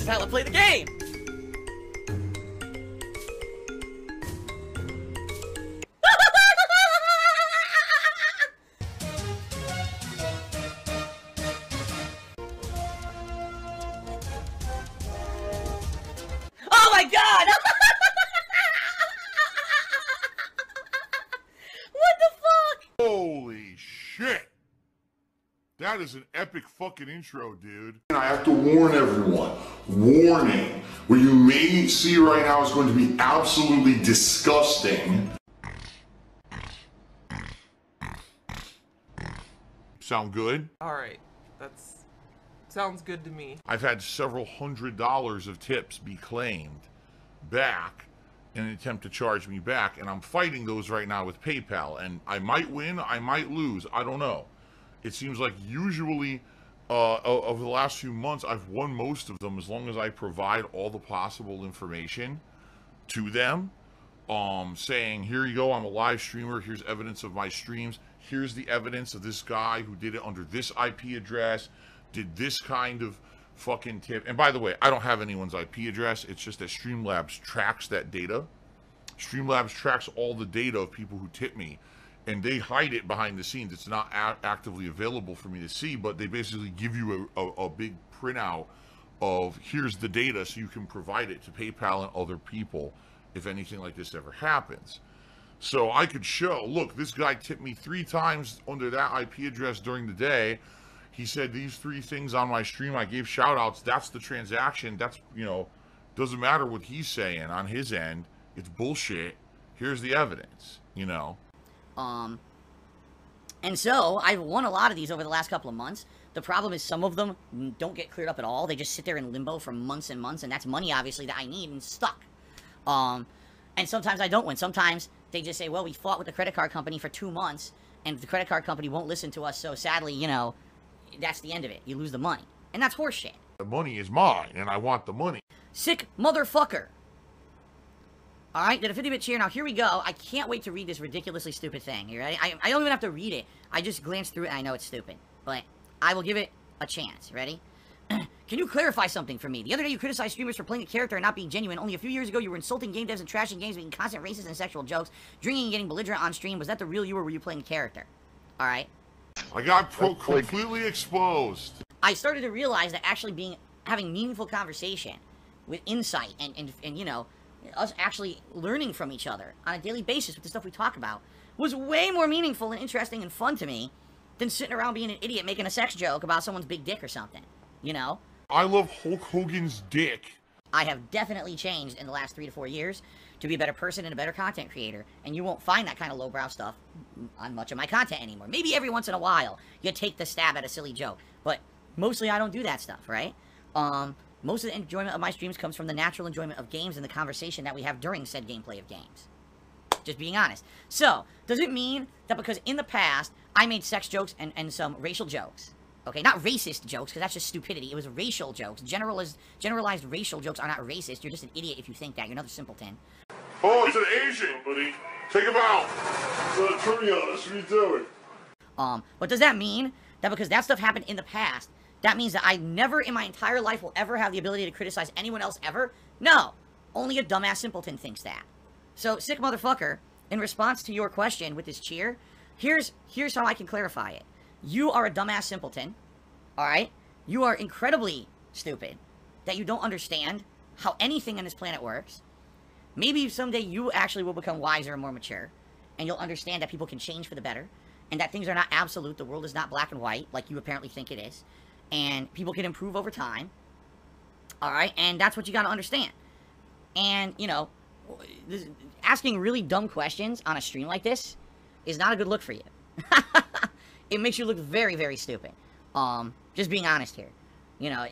is how I play the game! Oh my god! What the fuck? Holy shit! That is an epic fucking intro, dude. I have to warn everyone. Warning. What you may see right now is going to be absolutely disgusting. Sound good? Alright, sounds good to me. I've had several $100s of tips be claimed back in an attempt to charge me back, and I'm fighting those right now with PayPal, and I might win, I might lose, I don't know. It seems like usually over the last few months I've won most of them as long as I provide all the possible information to them, saying, here you go, I'm a live streamer, here's evidence of my streams, here's the evidence of this guy who did it under this IP address, did this kind of fucking tip. And by the way, I don't have anyone's IP address. It's just that Streamlabs tracks that data. Streamlabs tracks all the data of people who tip me, and they hide it behind the scenes. It's not actively available for me to see, but they basically give you a big printout of here's the data so you can provide it to PayPal and other people if anything like this ever happens. So I could show, look, this guy tipped me 3 times under that IP address during the day. He said these 3 things on my stream. I gave shout outs. That's the transaction. That's, you know, doesn't matter what he's saying on his end. It's bullshit. Here's the evidence, you know. And so I've won a lot of these over the last couple of months. The problem is some of them don't get cleared up at all. They just sit there in limbo for months and months, and that's money, obviously, that I need and stuck. And sometimes I don't win. Sometimes they just say, well, we fought with the credit card company for 2 months, and the credit card company won't listen to us, so sadly, you know, that's the end of it. You lose the money. And that's horseshit. The money is mine, and I want the money. Sick motherfucker. Alright, did a 50-bit cheer. Now, here we go. I can't wait to read this ridiculously stupid thing. You ready? I don't even have to read it. I just glanced through it, and I know it's stupid. But I will give it a chance. Ready? Can you clarify something for me? The other day you criticized streamers for playing a character and not being genuine. Only a few years ago you were insulting game devs and trashing games, making constant racist and sexual jokes, drinking and getting belligerent on stream. Was that the real you, or were you playing a character? Alright? I got completely exposed. I started to realize that actually having meaningful conversation with insight and you know, us actually learning from each other on a daily basis with the stuff we talk about was way more meaningful and interesting and fun to me than sitting around being an idiot making a sex joke about someone's big dick or something, you know? I love Hulk Hogan's dick. I have definitely changed in the last 3 to 4 years to be a better person and a better content creator, and you won't find that kind of lowbrow stuff on much of my content anymore. Maybe every once in a while you take the stab at a silly joke, but mostly I don't do that stuff, right? Most of the enjoyment of my streams comes from the natural enjoyment of games and the conversation that we have during said gameplay of games. Just being honest. So, does it mean that because in the past I made sex jokes and some racial jokes, okay, not racist jokes, because that's just stupidity. It was racial jokes. Generalized racial jokes are not racist. You're just an idiot if you think that. You're another simpleton. Oh, it's an Asian, buddy. Take him out. Turn me on us. What are you doing? But does that mean that because that stuff happened in the past, that means that I never in my entire life will ever have the ability to criticize anyone else ever? No. Only a dumbass simpleton thinks that. So, sick motherfucker, in response to your question with this cheer, here's how I can clarify it. You are a dumbass simpleton, alright? You are incredibly stupid, that you don't understand how anything on this planet works. Maybe someday you actually will become wiser and more mature, and you'll understand that people can change for the better, and that things are not absolute, the world is not black and white, like you apparently think it is, and people can improve over time, alright? And that's what you gotta understand. And, you know, asking really dumb questions on a stream like this is not a good look for you. It makes you look very, very stupid. Just being honest here. You know,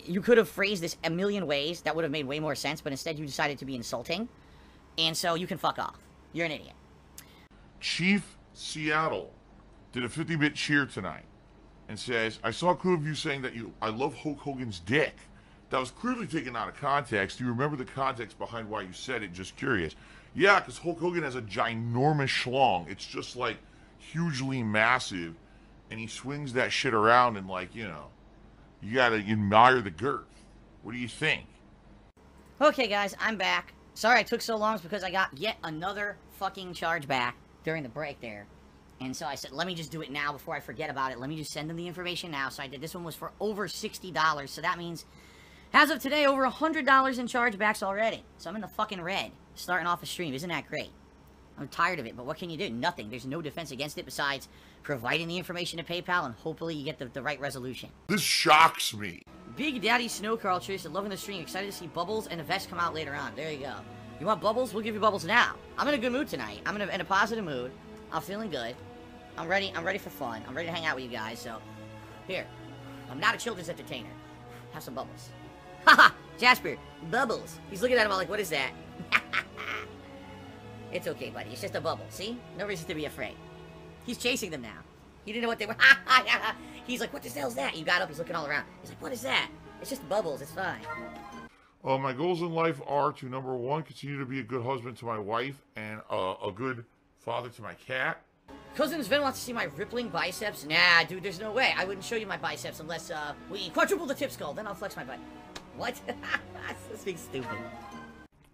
you could have phrased this a million ways that would have made way more sense, but instead you decided to be insulting. And so you can fuck off. You're an idiot. Chief Seattle did a 50-bit cheer tonight and says, I saw a clip of you saying that I love Hulk Hogan's dick. That was clearly taken out of context. Do you remember the context behind why you said it? Just curious. Yeah, because Hulk Hogan has a ginormous schlong. It's just like hugely massive, and he swings that shit around and, like, you know, you gotta admire the girth. What do you think? Okay, guys, I'm back. Sorry I took so long because I got yet another fucking chargeback during the break there. And so I said, let me just do it now before I forget about it. Let me just send them the information now. So I did. This one was for over $60. So that means, as of today, over $100 in chargebacks already. So I'm in the fucking red, starting off a stream. Isn't that great? I'm tired of it, but what can you do? Nothing. There's no defense against it besides providing the information to PayPal, and hopefully you get the right resolution. This shocks me. Big Daddy Snow Carl Trace, loving the stream. Excited to see Bubbles and a vest come out later on. There you go. You want Bubbles? We'll give you Bubbles now. I'm in a good mood tonight. I'm in a positive mood. I'm feeling good. I'm ready for fun. I'm ready to hang out with you guys, so... Here. I'm not a children's entertainer. Have some Bubbles. Haha! Jasper, Bubbles. He's looking at him all like, what is that? It's okay, buddy. It's just a bubble. See? No reason to be afraid. He's chasing them now. He didn't know what they were. He's like, what the hell's that? You got up. He's looking all around. He's like, what is that? It's just bubbles. It's fine. My goals in life are to, number one, continue to be a good husband to my wife and a good father to my cat. Cousin Sven wants to see my rippling biceps. Nah, dude, there's no way. I wouldn't show you my biceps unless we quadruple the tip skull. Then I'll flex my butt. What? This being stupid.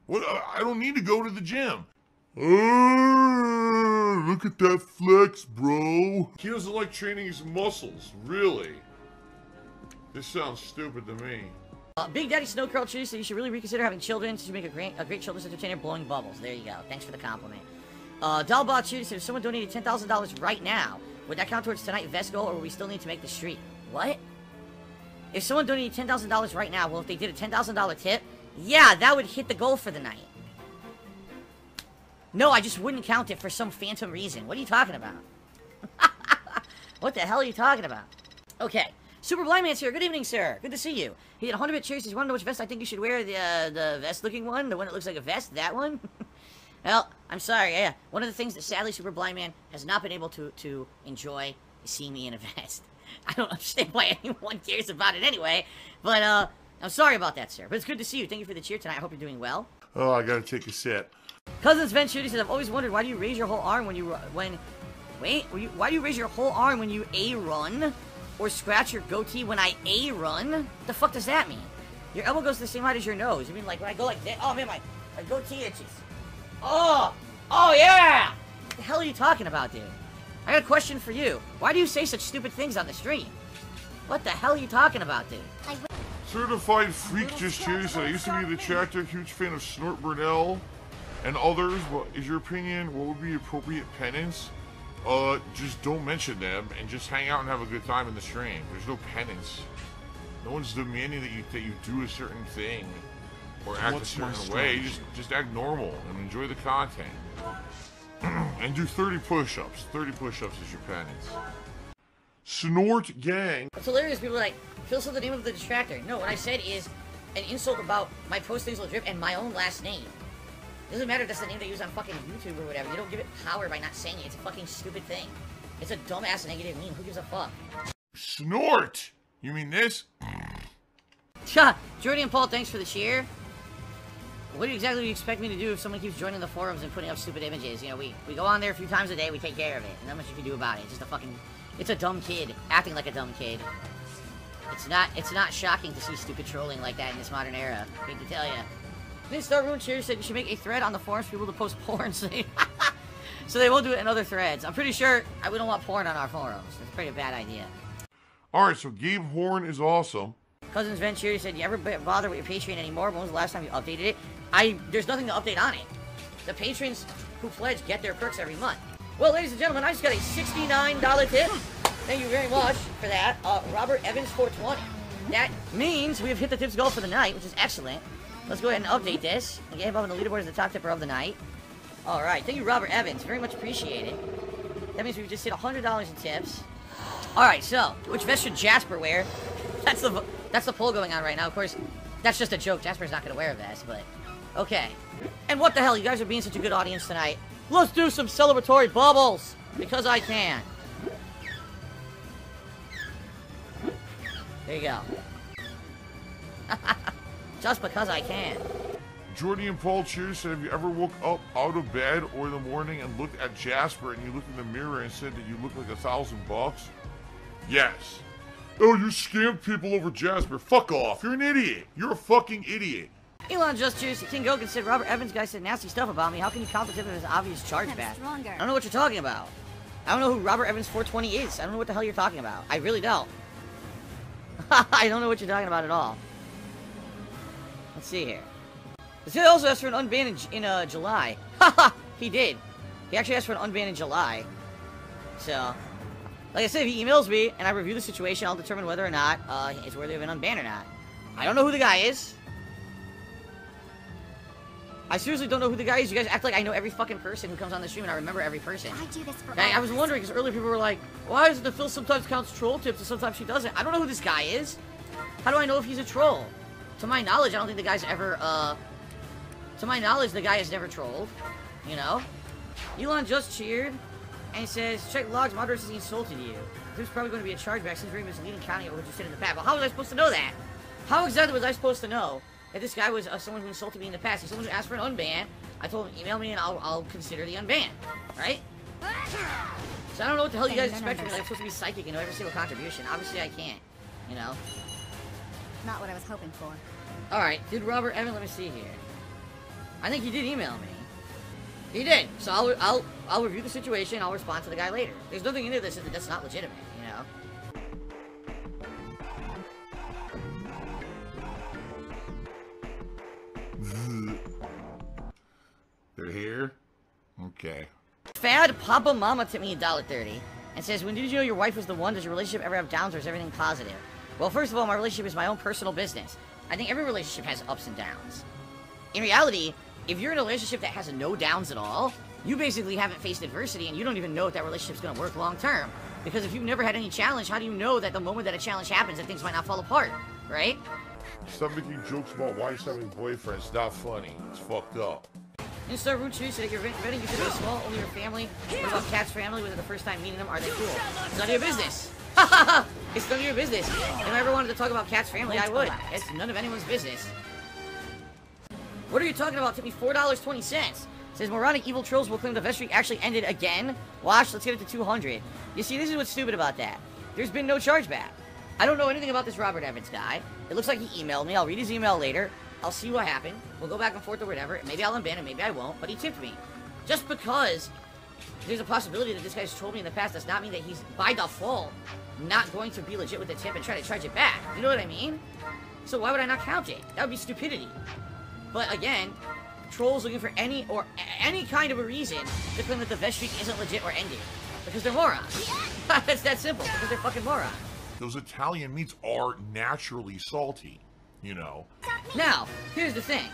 What? I don't need to go to the gym. Oh, look at that flex, bro. He doesn't like training his muscles, really. This sounds stupid to me. Big Daddy Snow Curl Cheese said you should really reconsider having children to make a great children's entertainer blowing bubbles. There you go. Thanks for the compliment. Dalbot Cheese said if someone donated $10,000 right now, would that count towards tonight's vest goal, or would we still need to make the street? What? If someone donated $10,000 right now, well, if they did a $10,000 tip, yeah, that would hit the goal for the night. No, I just wouldn't count it for some phantom reason. What are you talking about? What the hell are you talking about? Okay. Super Blind Man's here. Good evening, sir. Good to see you. He had 100-bit cheers. You want to know which vest I think you should wear? The vest-looking one? The one that looks like a vest? That one? Well, I'm sorry. Yeah. One of the things that sadly Super Blind Man has not been able to enjoy is seeing me in a vest. I don't understand why anyone cares about it anyway. But, I'm sorry about that, sir. But it's good to see you. Thank you for the cheer tonight. I hope you're doing well. Oh, I gotta take a sip. Cousins Vent Shooty says, I've always wondered why do you raise your whole arm why do you raise your whole arm when you A-run? Or scratch your goatee when I A-run? What the fuck does that mean? Your elbow goes the same height as your nose. You mean like when I go like that? Oh man, my goatee itches. Oh yeah! What the hell are you talking about, dude? I got a question for you. Why do you say such stupid things on the stream? What the hell are you talking about, dude? Certified Freak just cheers. I used to be the tractor, huge fan of Snort Burnell and others. What is your opinion? What would be appropriate penance? Just don't mention them and just hang out and have a good time in the stream. There's no penance. No one's demanding that you do a certain thing or act a certain way. Just act normal and enjoy the content. And do 30 push-ups. 30 push-ups is your penance. Snort gang. It's hilarious. People are like, Phil said the name of the distractor. No, what I said is an insult about my postings will drip and my own last name. It doesn't matter if that's the name they use on fucking YouTube or whatever. You don't give it power by not saying it. It's a fucking stupid thing. It's a dumbass negative meme. Who gives a fuck? Snort! You mean this? Jordy and Paul, thanks for the cheer. What exactly do you expect me to do if someone keeps joining the forums and putting up stupid images? You know, we go on there a few times a day, we take care of it. And not much you can do about it. It's just a fucking... It's a dumb kid. Acting like a dumb kid. It's not shocking to see stupid trolling like that in this modern era. I hate to tell ya. Star Ruin Cheers said you should make a thread on the forums for people to post porn so they won't do it in other threads. I'm pretty sure we don't want porn on our forums. It's a pretty bad idea. Alright, so Gabe Horn is awesome. Cousins Venture said, you ever bother with your Patreon anymore? When was the last time you updated it? There's nothing to update on it. The patrons who pledge get their perks every month. Well, ladies and gentlemen, I just got a $69 tip. Thank you very much for that. Robert Evans 420. That means we have hit the tips goal for the night, which is excellent. Let's go ahead and update this and get him up on the leaderboard as the top tipper of the night. Alright, thank you, Robert Evans. Very much appreciated. That means we've just hit $100 in tips. Alright, so, which vest should Jasper wear? That's the poll going on right now. Of course, that's just a joke. Jasper's not going to wear a vest, but... Okay. And what the hell? You guys are being such a good audience tonight. Let's do some celebratory bubbles! Because I can. There you go. Just because I can. Jordy and Paul Cheers said, have you ever woke up out of bed or in the morning and looked at Jasper and you looked in the mirror and said that you look like $1,000 bucks? Yes. Oh, you scammed people over Jasper. Fuck off. You're an idiot. You're a fucking idiot. Elon just choose King Gogan said Robert Evans guy said nasty stuff about me. How can you count the tip of his obvious chargeback? I don't know what you're talking about. I don't know who Robert Evans 420 is. I don't know what the hell you're talking about. I really don't. I don't know what you're talking about at all. Let's see here. This guy also asked for an unban in July. Haha, he did. He actually asked for an unban in July. So, like I said, if he emails me and I review the situation, I'll determine whether or not it's worthy of an unban or not. I don't know who the guy is. I seriously don't know who the guy is. You guys act like I know every fucking person who comes on the stream and I remember every person. I do this for I was wondering, because earlier people were like, why is it that Phil sometimes counts troll tips and sometimes she doesn't? I don't know who this guy is. How do I know if he's a troll? To my knowledge, I don't think the guy's ever, to my knowledge, the guy has never trolled. You know? Elon just cheered and says, check logs, moderators has insulted you. There's probably going to be a chargeback since very misleading counting over what you said in the past. Well, how was I supposed to know that? How exactly was I supposed to know that this guy was someone who insulted me in the past? He's someone who asked for an unban. I told him, email me and I'll consider the unban. Right? So I don't know what the hell you guys expect from me. Like, I'm supposed to be psychic and know every single contribution. Obviously I can't. You know? Not what I was hoping for. Alright, did Robert Evan, let me see here. I think he did email me. He did. So I'll review the situation, I'll respond to the guy later. There's nothing in this that's not legitimate, you know? They're here? Okay. Fad Papa Mama tipped me $1.30 and says, when did you know your wife was the one? Does your relationship ever have downs or is everything positive? Well, first of all, my relationship is my own personal business. I think every relationship has ups and downs. In reality, if you're in a relationship that has no downs at all, you basically haven't faced adversity and you don't even know if that relationship's going to work long term. Because if you've never had any challenge, how do you know that the moment that a challenge happens that things might not fall apart, right? Stop making jokes about wives having boyfriends. Not funny. It's fucked up. Instar Ruchu said that you're vetting, you said it was small, only your family. What about Cat's family? Was it the first time meeting them? Are they cool? It's none of your business. It's none of your business. If I ever wanted to talk about Cat's family, I would. It's none of anyone's business. What are you talking about? Tip me $4.20. Says moronic evil trolls will claim the vestry actually ended again. Watch, let's get it to 200. You see, this is what's stupid about that. There's been no chargeback. I don't know anything about this Robert Evans guy. It looks like he emailed me. I'll read his email later. I'll see what happened. We'll go back and forth or whatever. Maybe I'll unban him, maybe I won't. But he tipped me. Just because there's a possibility that this guy's trolled me in the past does not mean that he's, by default, not going to be legit with the tip and try to charge it back. You know what I mean? So why would I not count it? That would be stupidity. But again, trolls looking for any kind of a reason to claim that the vest streak isn't legit or ended. Because they're morons. It's that simple. Because they're fucking morons. Those Italian meats are naturally salty, you know. Now, here's the thing.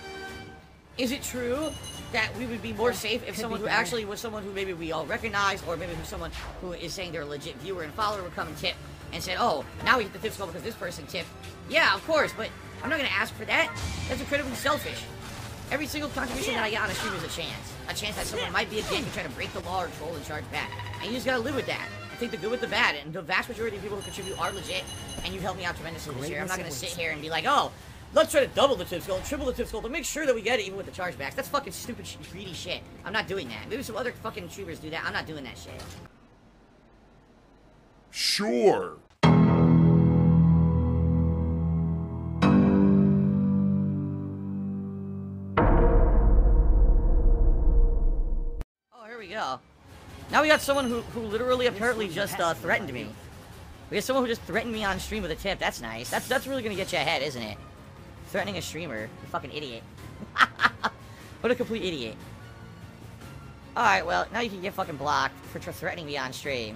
Is it true that we would be more safe if someone who actually was someone who maybe we all recognize, or maybe who's someone who is saying they're a legit viewer and follower would come and tip and said, oh, now we get the tip skull because this person tipped? Yeah, of course, but I'm not going to ask for that. That's incredibly selfish. Every single contribution that I get on a stream is a chance. A chance that someone might be a dick and try to break the law or troll and charge back. And you just gotta live with that. Take the good with the bad, and the vast majority of people who contribute are legit, and you've helped me out tremendously this year. I'm not gonna sit here and be like, oh, let's try to double the tip skull, triple the tip skull, to make sure that we get it even with the chargebacks. That's fucking stupid, greedy shit. I'm not doing that. Maybe some other fucking streamers do that. I'm not doing that shit. Sure. Oh, here we go. Now we got someone who literally apparently just threatened me. We got someone who just threatened me on stream with a tip. That's nice. That's really gonna get you ahead, isn't it? Threatening a streamer. You fucking idiot. What a complete idiot. Alright, well, now you can get fucking blocked for threatening me on stream.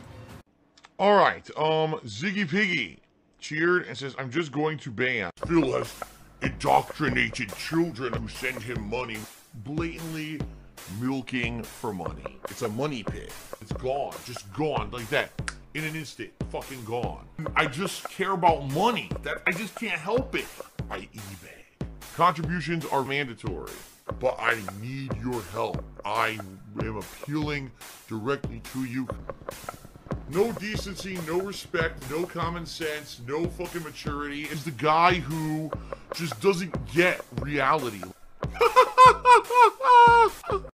Alright, Ziggy Piggy cheered and says, I'm just going to ban. Phil has indoctrinated children who send him money, blatantly milking for money. It's a money pit. It's gone. Just gone like that. In an instant. Fucking gone. I just care about money. That I just can't help it. I eBay. Contributions are mandatory, but I need your help. I am appealing directly to you. No decency, no respect, no common sense, no fucking maturity. Is the guy who just doesn't get reality.